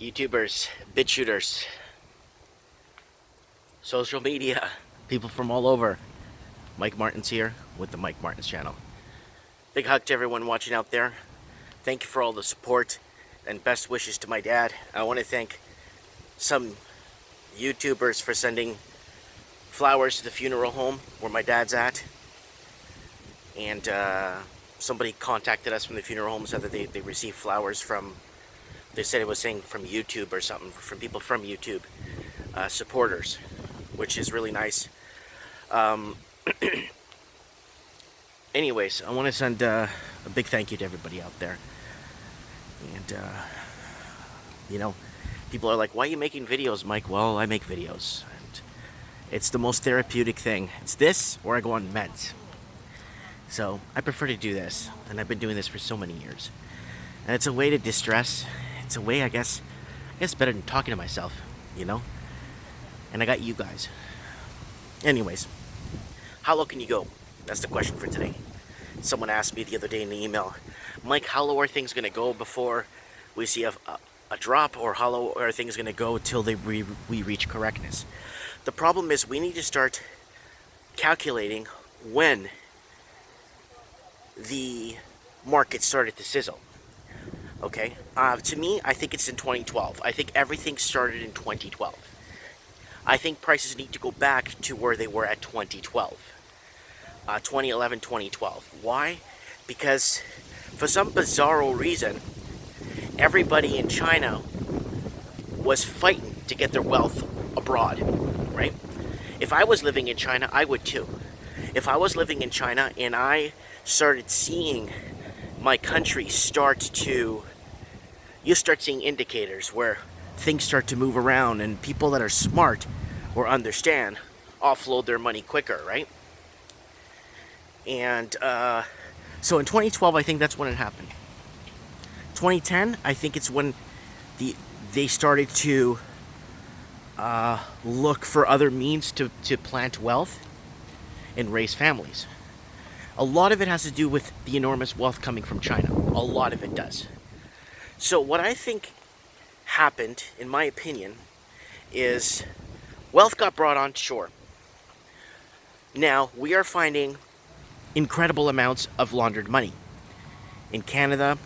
YouTubers, bit shooters, social media, people from all over. Mike Martins here with the Mike Martins channel. Big hug to everyone watching out there. Thank you for all the support and best wishes to my dad. I want to thank some YouTubers for sending flowers to the funeral home where my dad's at. And somebody contacted us from the funeral home, said that they received flowers from, they said it was saying from YouTube or something, from people from YouTube, supporters, which is really nice. Anyways, I want to send a big thank you to everybody out there. And, you know, people are like, why are you making videos, Mike? Well, I make videos. And it's the most therapeutic thing. It's this or I go on meds. So I prefer to do this. And I've been doing this for so many years. And it's a way to distress. It's a way, I guess better than talking to myself, you know? And I got you guys. Anyways, how low can you go? That's the question for today. Someone asked me the other day in the email, Mike, how low are things going to go before we see a drop, or how low are things going to go till we reach correctness? The problem is we need to start calculating when the market started to sizzle. Okay? To me, I think it's in 2012. I think everything started in 2012. I think prices need to go back to where they were at 2012. 2011, 2012. Why? Because for some bizarro reason, everybody in China was fighting to get their wealth abroad, right? If I was living in China, I would too. If I was living in China and I started seeing my country you start seeing indicators where things start to move around and people that are smart or understand offload their money quicker, right? And so in 2012, I think that's when it happened. 2010, I think it's when they started to look for other means to plant wealth and raise families. A lot of it has to do with the enormous wealth coming from China. A lot of it does. So what I think happened, in my opinion, is wealth got brought on shore. Now, we are finding incredible amounts of laundered money. In Canada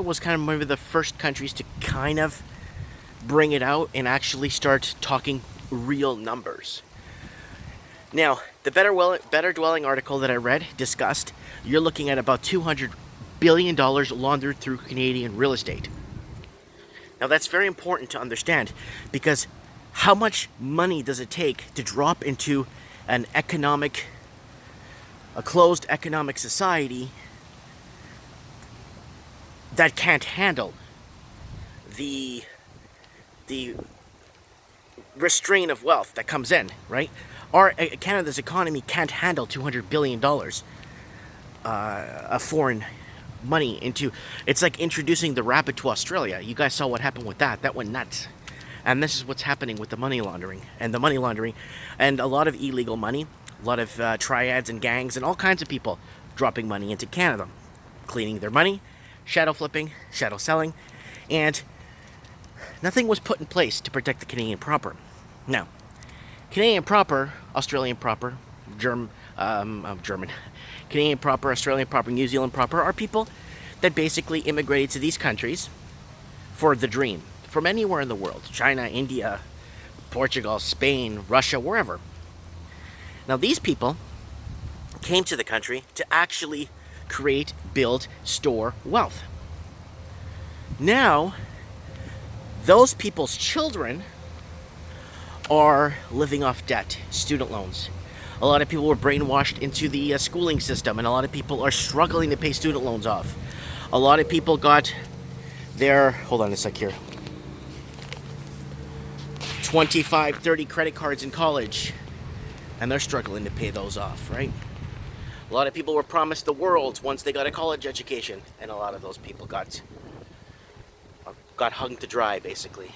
was kind of one of the first countries to kind of bring it out and actually start talking real numbers. Now, the Better Dwelling article that I read discussed, you're looking at about $200 billion laundered through Canadian real estate. Now, that's very important to understand, because how much money does it take to drop into a closed economic society that can't handle the restraint of wealth that comes in, right? Canada's economy can't handle $200 billion of foreign money into. It's like introducing the rabbit to Australia. You guys saw what happened with that. That went nuts. And this is what's happening with the money laundering and a lot of illegal money, a lot of triads and gangs and all kinds of people dropping money into Canada, cleaning their money, shadow flipping, shadow selling, and nothing was put in place to protect the Canadian proper. Now, Canadian proper, Australian proper, Canadian proper, Australian proper, New Zealand proper are people that basically immigrated to these countries for the dream, from anywhere in the world. China, India, Portugal, Spain, Russia, wherever. Now, these people came to the country to actually create, build, store wealth. Now, those people's children are living off debt, student loans. A lot of people were brainwashed into the schooling system, and a lot of people are struggling to pay student loans off. A lot of people got their, hold on a sec here, 25, 30 credit cards in college, and they're struggling to pay those off, right? A lot of people were promised the world once they got a college education, and a lot of those people got hung to dry, basically.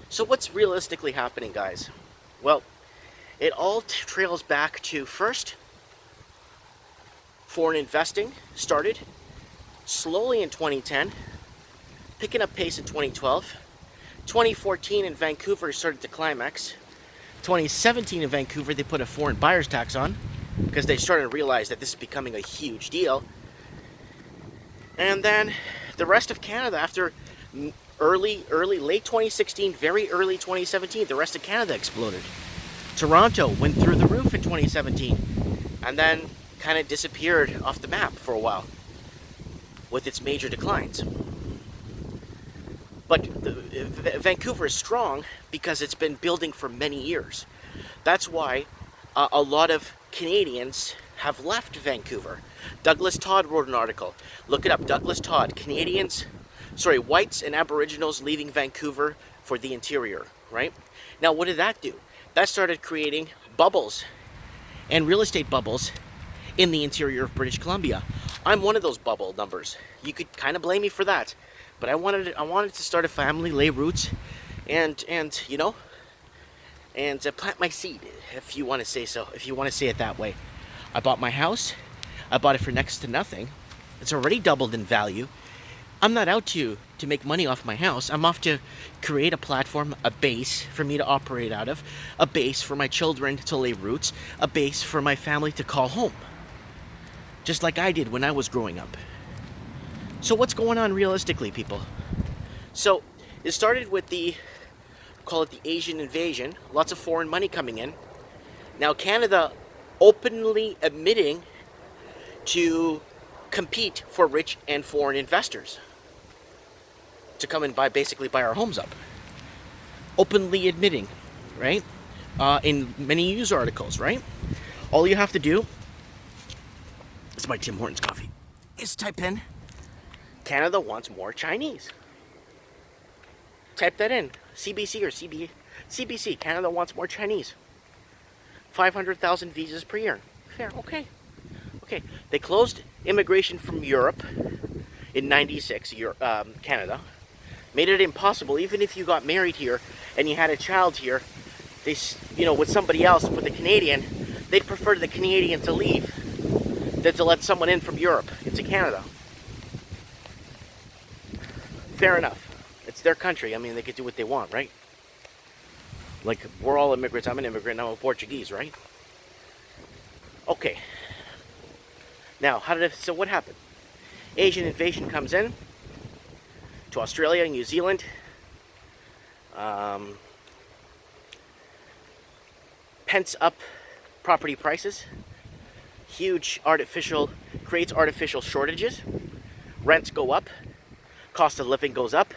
So what's realistically happening, guys? Well, it all trails back to, first, foreign investing started slowly in 2010, picking up pace in 2012, 2014 in Vancouver started to climax. 2017 in Vancouver, they put a foreign buyer's tax on because they started to realize that this is becoming a huge deal. And then the rest of Canada, after late 2016, very early 2017, the rest of Canada exploded. Toronto went through the roof in 2017 and then kind of disappeared off the map for a while with its major declines. But Vancouver is strong because it's been building for many years. That's why a lot of Canadians have left Vancouver. Douglas Todd wrote an article. Look it up, Douglas Todd. Whites and Aboriginals leaving Vancouver for the interior, right? Now, what did that do? That started creating bubbles and real estate bubbles in the interior of British Columbia. I'm one of those bubble numbers. You could kind of blame me for that. But I wanted to start a family, lay roots, and plant my seed, if you want to say so, if you want to say it that way. I bought my house. I bought it for next to nothing. It's already doubled in value. I'm not out to make money off my house. I'm off to create a platform, a base for me to operate out of, a base for my children to lay roots, a base for my family to call home. Just like I did when I was growing up. So what's going on realistically, people? So it started with call it the Asian invasion, lots of foreign money coming in. Now Canada openly admitting to compete for rich and foreign investors to come and basically buy our homes up. Openly admitting, right? In many news articles, right? All you have to do, it's my Tim Hortons coffee, is type in Canada wants more Chinese. Type that in. CBC or CBC. Canada wants more Chinese. 500,000 visas per year. Fair. Okay. They closed immigration from Europe in '96. Canada made it impossible. Even if you got married here and you had a child here, with somebody else, with a Canadian, they'd prefer the Canadian to leave than to let someone in from Europe into Canada. Fair enough. It's their country. I mean, they could do what they want, right? Like, we're all immigrants. I'm an immigrant. I'm a Portuguese, right? Okay. Now, so what happened? Asian invasion comes in to Australia, New Zealand. Pence up property prices. Creates artificial shortages. Rents go up. Cost of living goes up.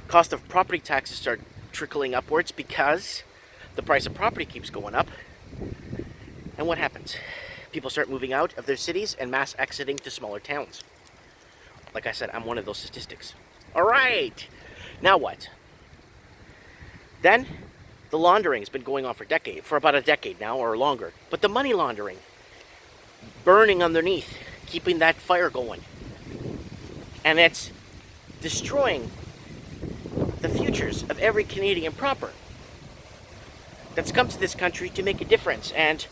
Cost of property taxes start trickling upwards because the price of property keeps going up. And what happens? People start moving out of their cities and mass exiting to smaller towns. Like I said, I'm one of those statistics. All right. Now what? Then the laundering has been going on for about a decade now or longer. But the money laundering, burning underneath, keeping that fire going. And it's destroying the futures of every Canadian proper that's come to this country to make a difference and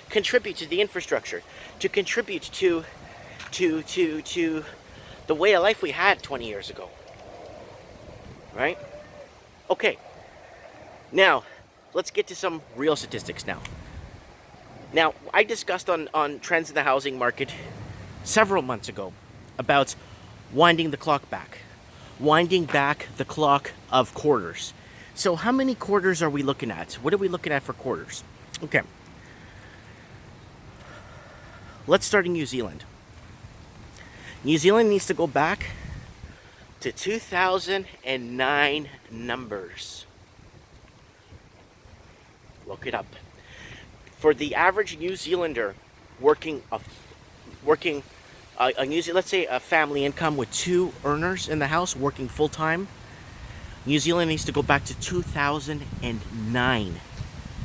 contribute to the infrastructure, to contribute to the way of life we had 20 years ago. Right? Okay. Now, let's get to some real statistics now. Now, I discussed on trends in the housing market several months ago about winding the clock back. Winding back the clock of quarters. So how many quarters are we looking at? What are we looking at for quarters? Okay. Let's start in New Zealand. New Zealand needs to go back to 2009 numbers. Look it up. For the average New Zealander let's say a family income with 2 earners in the house working full time, New Zealand needs to go back to 2009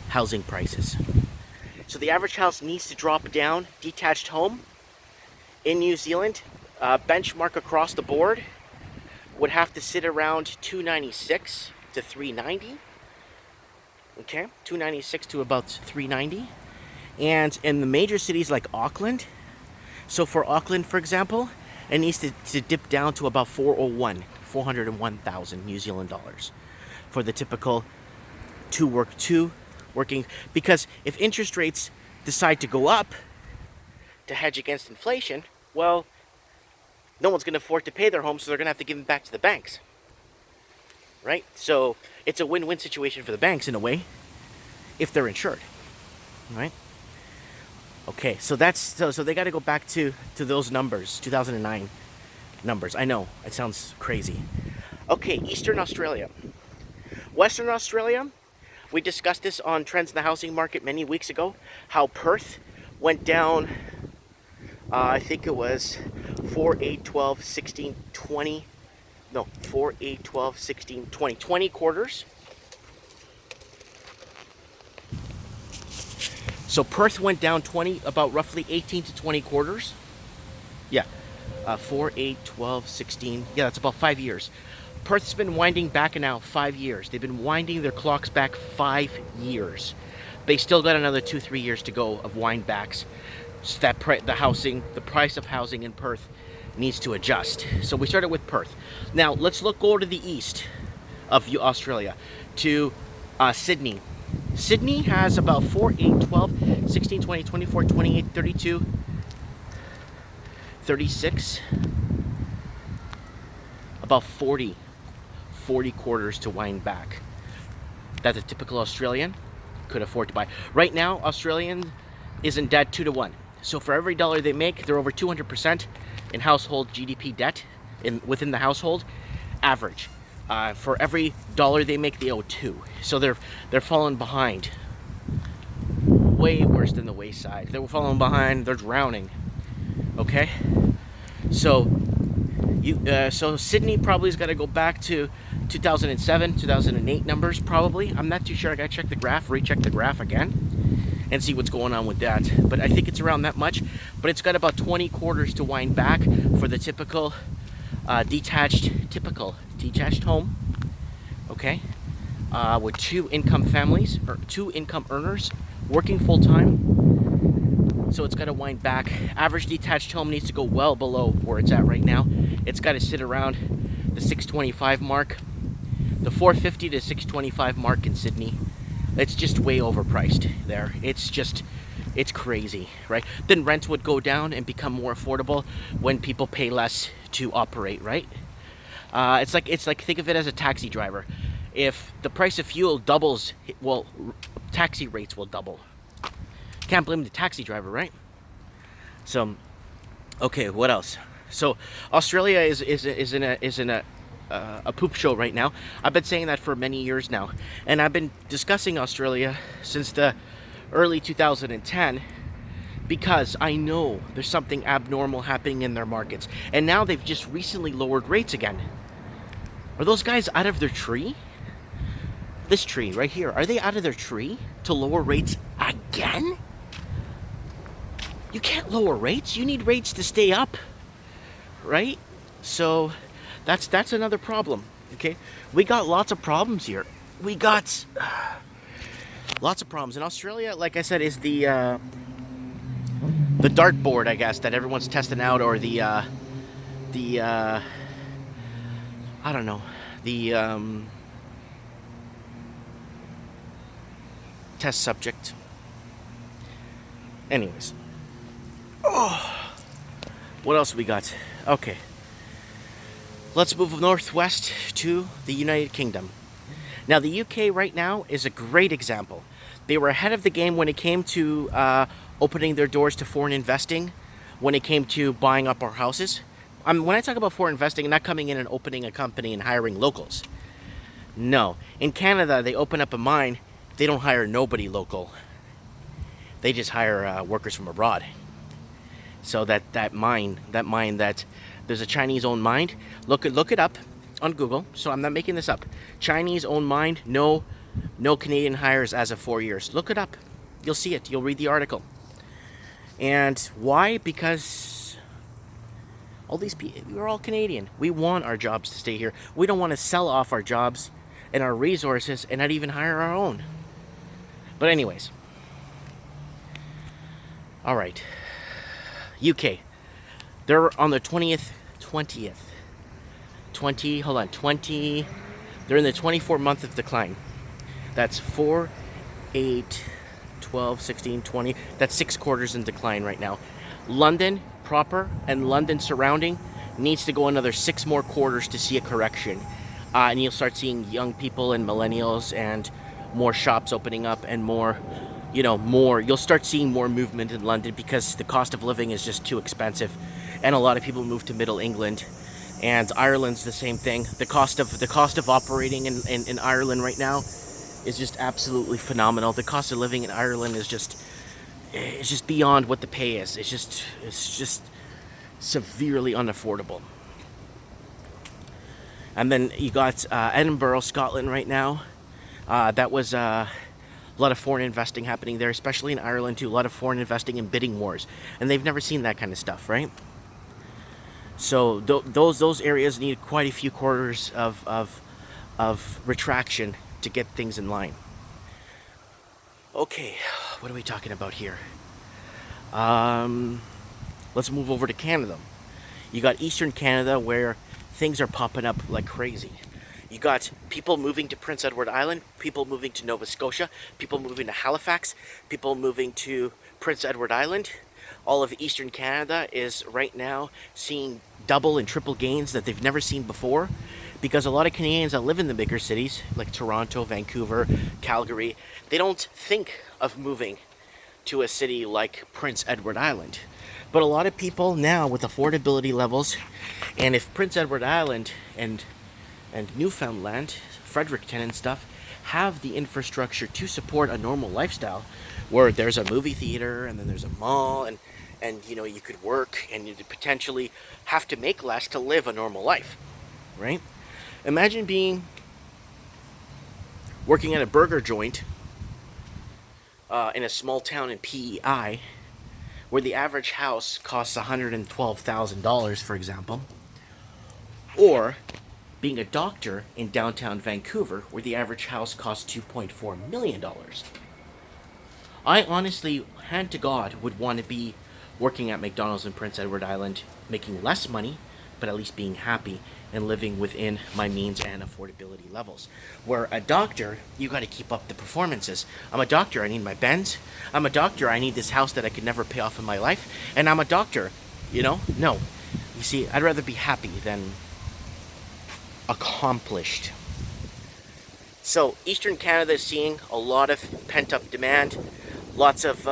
housing prices. So the average house needs to drop down, detached home in New Zealand, benchmark across the board, would have to sit around 296 to 390. Okay, 296 to about 390. And in the major cities like Auckland, so for Auckland, for example, it needs to dip down to about 401, 401,000 New Zealand dollars for the typical two working, because if interest rates decide to go up to hedge against inflation, well, no one's going to afford to pay their home, so they're going to have to give them back to the banks, right? So it's a win-win situation for the banks in a way, if they're insured, right? Okay, so that's so they got to go back to those numbers, 2009 numbers. I know it sounds crazy. Okay, Eastern Australia, Western Australia. We discussed this on Trends in the Housing Market many weeks ago. How Perth went down. I think it was 4, 8, 12, 16, 20. No, 4, 8, 12, 16, 20. 20 quarters. So Perth went down 20, about roughly 18 to 20 quarters. Yeah, 4, 8, 12, 16. Yeah, that's about 5 years. Perth's been winding back now 5 years. They've been winding their clocks back 5 years. They still got another 2-3 years to go of wind backs. So that the price of housing in Perth needs to adjust. So we started with Perth. Now let's go to the east of Australia, to Sydney. Sydney has about 4, 8, 12, 16, 20, 24, 28, 32, 36, about 40 quarters to wind back. That a typical Australian could afford to buy. Right now, Australian is in debt 2 to 1. So for every dollar they make, they're over 200% in household GDP debt within the household average. For every dollar they make, they owe 2. So they're falling behind. Way worse than the wayside. They're falling behind. They're drowning. Okay. So Sydney probably has got to go back to 2007, 2008 numbers probably. I'm not too sure. I got to check the graph, recheck the graph again, and see what's going on with that. But I think it's around that much. But it's got about 20 quarters to wind back for the typical detached home, okay, with 2 income families or 2 income earners working full time. So it's got to wind back. Average detached home needs to go well below where it's at right now. It's got to sit around the 625 mark, the 450 to 625 mark in Sydney. It's just way overpriced there. It's crazy, right? Then rents would go down and become more affordable when people pay less to operate, right? It's like think of it as a taxi driver. If the price of fuel doubles, well, taxi rates will double. Can't blame the taxi driver, right? So, okay, what else? So Australia is in a poop show right now. I've been saying that for many years now, and I've been discussing Australia since the early 2010 because I know there's something abnormal happening in their markets, and now they've just recently lowered rates again. Are those guys out of their tree? This tree right here, are they out of their tree to lower rates again? You can't lower rates. You need rates to stay up, right? So that's another problem, okay? We got lots of problems here. We got lots of problems. In Australia, like I said, is the dartboard, I guess, that everyone's testing out, or the I don't know, the test subject. Anyways. Oh, what else we got? Okay. Let's move northwest to the United Kingdom. Now, the UK right now is a great example. They were ahead of the game when it came to opening their doors to foreign investing, when it came to buying up our houses. When I talk about foreign investing, I'm not coming in and opening a company and hiring locals. No. In Canada, they open up a mine. They don't hire nobody local. They just hire workers from abroad. So that mine that there's a Chinese-owned mine. Look it up on Google. So I'm not making this up. Chinese-owned mine. No Canadian hires as of 4 years. Look it up. You'll see it. You'll read the article. And why? Because all these people, we're all Canadian. We want our jobs to stay here. We don't want to sell off our jobs and our resources and not even hire our own. But anyways. All right. UK. They're on the 20th hold on, 20, they're in the 24 month of decline. That's 4, 8, 12, 16, 20. That's 6 quarters in decline right now. London proper and London surrounding needs to go another 6 more quarters to see a correction. And you'll start seeing young people and millennials and more shops opening up and more, you'll start seeing more movement in London because the cost of living is just too expensive. And a lot of people move to Middle England. And Ireland's the same thing. The cost of operating in Ireland right now is just absolutely phenomenal. The cost of living in Ireland is just beyond what the pay is. It's just severely unaffordable. And then you got Edinburgh, Scotland right now. That was a lot of foreign investing happening there, especially in Ireland too. A lot of foreign investing in bidding wars, and they've never seen that kind of stuff, right? So those areas need quite a few quarters of retraction to get things in line. Okay, what are we talking about here? Let's move over to Canada. You got Eastern Canada where things are popping up like crazy. You got people moving to Prince Edward Island, people moving to Nova Scotia, people moving to Halifax, people moving to Prince Edward Island. All of Eastern Canada is right now seeing double and triple gains that they've never seen before, because a lot of Canadians that live in the bigger cities like Toronto, Vancouver, Calgary, they don't think of moving to a city like Prince Edward Island. But a lot of people now with affordability levels, and if Prince Edward Island and Newfoundland, Fredericton and stuff have the infrastructure to support a normal lifestyle where there's a movie theater and then there's a mall and you could work and you potentially have to make less to live a normal life, right? Imagine working at a burger joint in a small town in PEI where the average house costs $112,000, for example, or being a doctor in downtown Vancouver where the average house costs $2.4 million. I honestly, hand to God, would want to be working at McDonald's in Prince Edward Island, making less money, but at least being happy and living within my means and affordability levels. Where a doctor, you got to keep up the performances. I'm a doctor, I need my Benz. I'm a doctor, I need this house that I could never pay off in my life. And I'm a doctor, No. You see, I'd rather be happy than accomplished. So Eastern Canada is seeing a lot of pent-up demand, lots of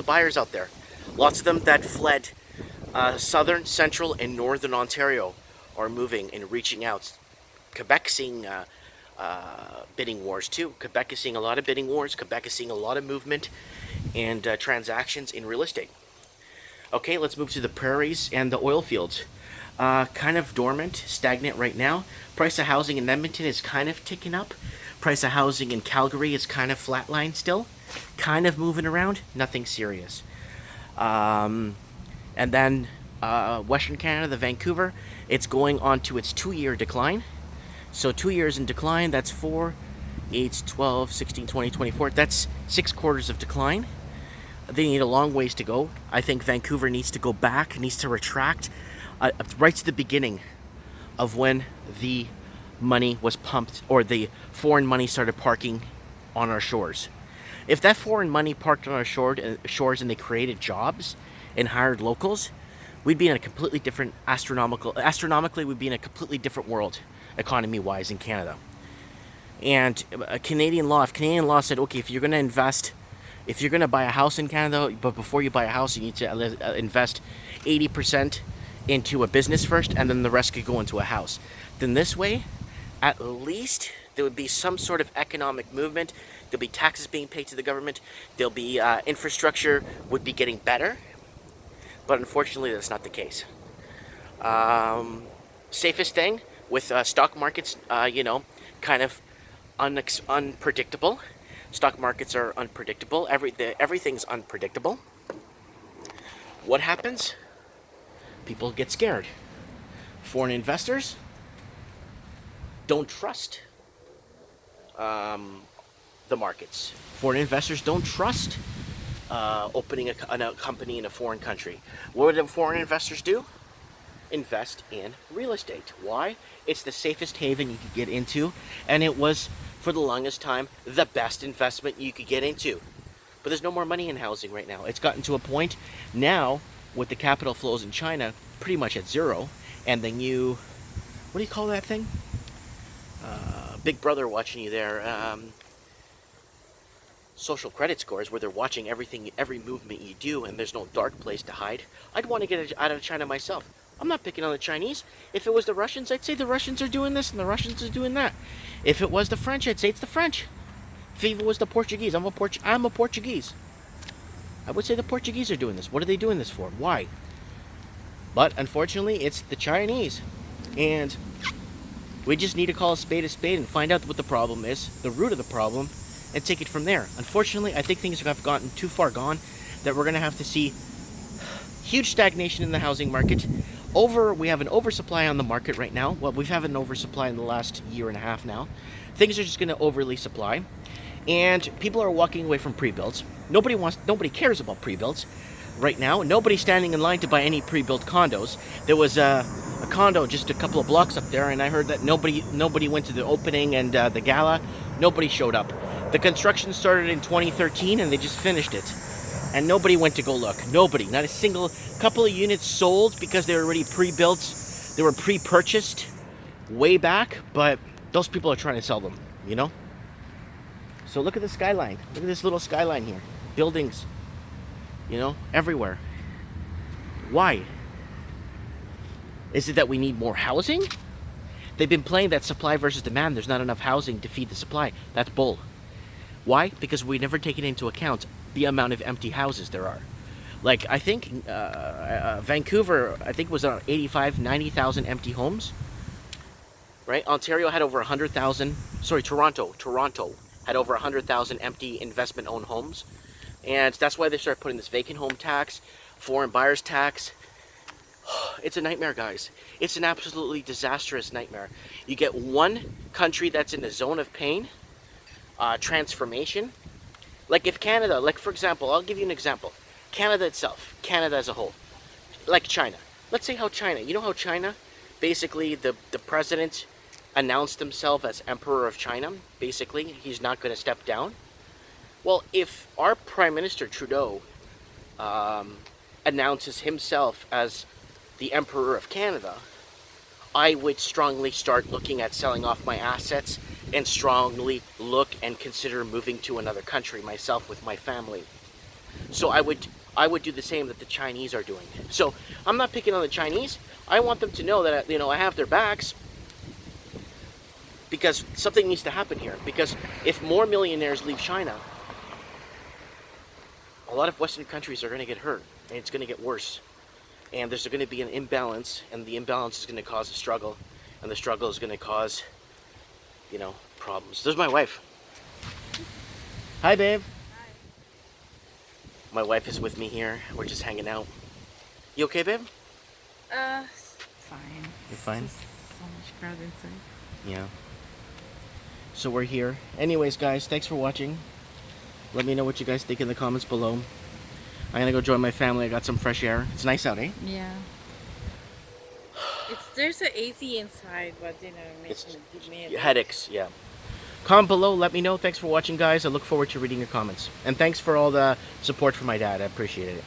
buyers out there. Lots of them that fled southern, central, and northern Ontario are moving and reaching out. Quebec seeing bidding wars too. Quebec is seeing a lot of bidding wars. Quebec is seeing a lot of movement and transactions in real estate. Okay, let's move to the prairies and the oil fields. Kind of dormant, stagnant right now. Price of housing in Edmonton is kind of ticking up. Price of housing in Calgary is kind of flatlined still. Kind of moving around, nothing serious. And then Western Canada, the Vancouver, it's going on to its 2-year decline. So 2 years in decline, that's 4, 8, 12, 16, 20, 24. That's 6 quarters of decline. They need a long ways to go. I think Vancouver needs to go back, needs to retract right to the beginning of when the money was pumped or the foreign money started parking on our shores. If that foreign money parked on our shores and they created jobs and hired locals, we'd be in a completely different astronomically we'd be in a completely different world economy-wise in Canada. And if Canadian law said, okay, if you're going to buy a house in Canada, but before you buy a house, you need to invest 80% into a business first, and then the rest could go into a house. Then this way, at least there would be some sort of economic movement. There'll be taxes being paid to the government. There'll be infrastructure would be getting better. But unfortunately, that's not the case. Safest thing with stock markets, kind of unpredictable. Stock markets are unpredictable. Everything's unpredictable. What happens? People get scared. Foreign investors don't trust the markets. Foreign investors don't trust opening a company in a foreign country. What do foreign investors do? invest in real estate. Why? It's the safest haven you could get into, and it was, for the longest time, the best investment you could get into. But there's no more money in housing right now. It's gotten to a point now, with the capital flows in China pretty much at zero, and the new, what do you call that thing? Big Brother watching you there. Social credit scores, where they're watching everything, every movement you do, and there's no dark place to hide. I'd want to get out of China myself. I'm not picking on the Chinese. If it was the Russians, I'd say the Russians are doing this and the Russians are doing that. If it was the French, I'd say it's the French. If it was the Portuguese, I'm a Portuguese. I would say the Portuguese are doing this. What are they doing this for? Why? But unfortunately, it's the Chinese. And we just need to call a spade and find out what the problem is, the root of the problem, and take it from there. Unfortunately, I think things have gotten too far gone that we're going to have to see huge stagnation in the housing market. We have an oversupply on the market right now. Well, we've had an oversupply in the last year and a half now. Things are just going to overly supply. And people are walking away from pre-builds. Nobody cares about pre-builds right now. Nobody's standing in line to buy any pre-built condos. There was a condo just a couple of blocks up there, and I heard that nobody went to the opening and the gala. Nobody showed up. The construction started in 2013, and they just finished it. And nobody went to go look. Nobody. Not a single. Couple of units sold because they were already pre-built. They were pre-purchased way back, but those people are trying to sell them, you know? So look at the skyline. Look at this little skyline here. Buildings, you know, everywhere. Why? Is it that we need more housing? They've been playing that supply versus demand. There's not enough housing to feed the supply. That's bull. Why? Because we never taken into account the amount of empty houses there are. Like, I think Vancouver, I think, was around 85, 90,000 empty homes. Right? Ontario had over 100,000. Sorry, Toronto had over 100,000 empty investment-owned homes. And that's why they started putting this vacant home tax, foreign buyers tax. It's a nightmare, guys. It's an absolutely disastrous nightmare. You get one country that's in a zone of pain, transformation. Like if Canada, like for example, I'll give you an example. Canada itself, Canada as a whole, like China. Let's say how China, you know how China, basically the president announced himself as Emperor of China. Basically, he's not going to step down. Well, if our Prime Minister Trudeau announces himself as the Emperor of Canada, I would strongly start looking at selling off my assets and strongly look and consider moving to another country myself with my family. So I would do the same that the Chinese are doing. So I'm not picking on the Chinese. I want them to know that, you know, I have their backs, because something needs to happen here. Because if more millionaires leave China, a lot of Western countries are going to get hurt, and it's going to get worse. And there's going to be an imbalance, and the imbalance is going to cause a struggle, and the struggle is going to cause, you know, problems. There's my wife. Hi, babe. Hi. My wife is with me here. We're just hanging out. You okay, babe? Fine. You're fine? Just so much crowd inside. Yeah. So we're here. Anyways, guys, thanks for watching. Let me know what you guys think in the comments below. I'm gonna go join my family. I got some fresh air. It's nice out, eh? Yeah. There's an AC inside, but you know, give me a Headaches, yeah. Comment below, let me know. Thanks for watching, guys. I look forward to reading your comments. And thanks for all the support for my dad. I appreciate it.